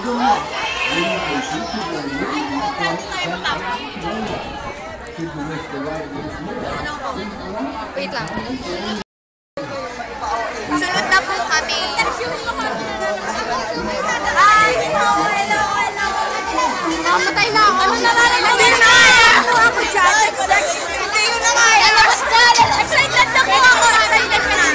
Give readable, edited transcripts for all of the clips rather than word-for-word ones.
Wait lang. Sunod na po kami. Hi! Hello! Mamatay na ako. Ano nararamdaman? Hindi na kaya! Ano ako dyan? Hindi ko na kaya! Excited na po ako! Excited ka na!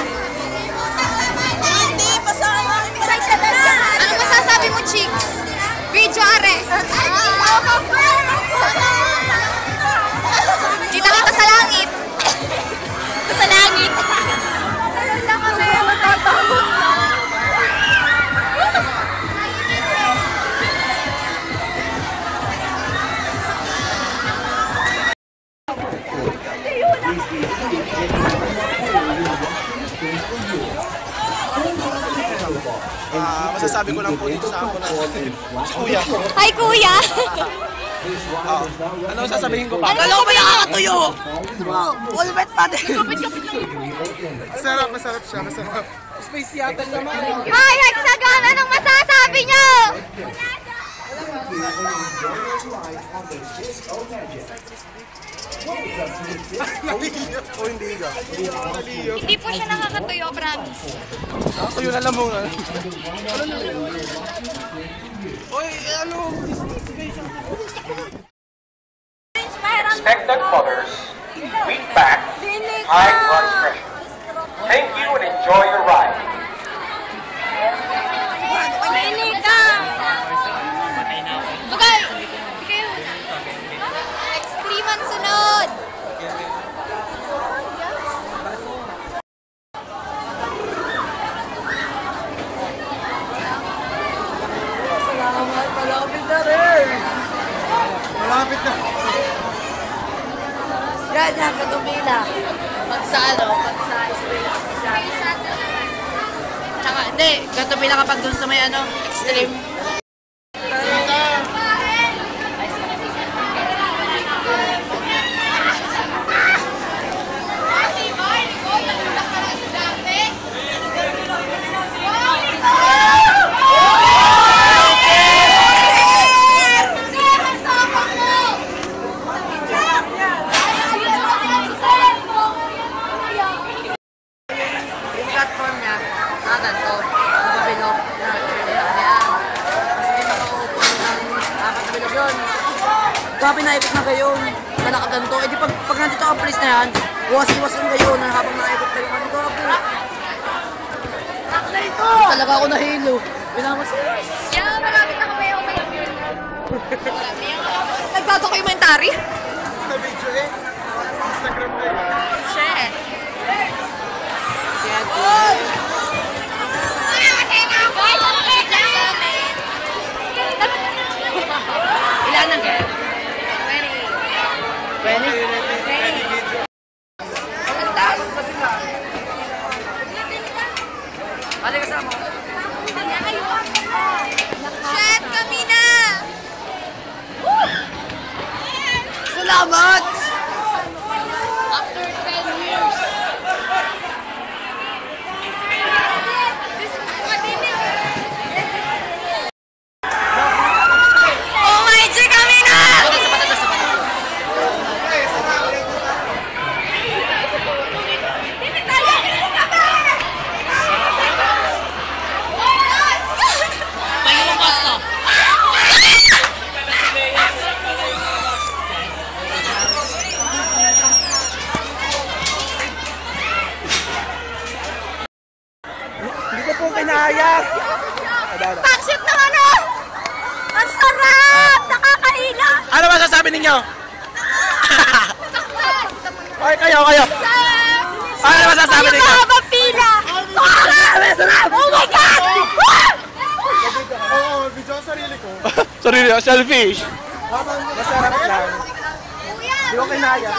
Hindi! Pasama! Excited na na! Ano masasabi mo, chicks? Video are! Kita kita sa langit! Sa langit! Sayon lang kami! Matatawag na! Masasabi ko lang po dito sa ako na si Kuya. Hi, Kuya! Ano sasabihin ko pa? Ano ba nakakatuyo? Ulbet pa din! Kapit-kapit lang! Masarap, masarap siya, masarap. Space yata naman. Hi, Hexagon! Anong masasabi niyo? O hindi ka? Hindi po siya nakakatuyo, promise. Nakatuyo na lang mo nga. Oy, ano? Expectant mothers, weak back, high blood pressure. Thank you and enjoy your ride. Pag-inig ka! Bagay! Extreme ang sunod! Salamat! Malapit na rin! Malapit na. Yan, yan, katubila. Pagsa space. Tsaka, hindi, katubila kapag dun sa may extreme. Platform niya, ganito, mababilog na apat na bilog yun. Kaya pinaikot na gayon, na nakaganto. E di pag nandito ang place na yan, iwas-iwas yung gayon na habang naikot kayo. Ano ka po? Takla ito! Talaga ako nahilo. Pinamasiwas. Yeah, malapit na kami ako kayo. Nagdodocumentary? Sa video eh. Instagram na yun. Shit. Ilan ang kaya? 20. 20? Balik kasama. Shit, kami na! Salamat! After 10 years. Oh my G, kami na! Hindi ko po kinaya. Backshot na ano? Ang sarap! Nakakahila! Ano masasabi ninyo? Okay, kayo. Ano masasabi ninyo? Ang mahaba pila! Oh my God! Oo, video ang sarili ko. Sarili ko, selfish. Masarap lang. Hindi ko kinaya.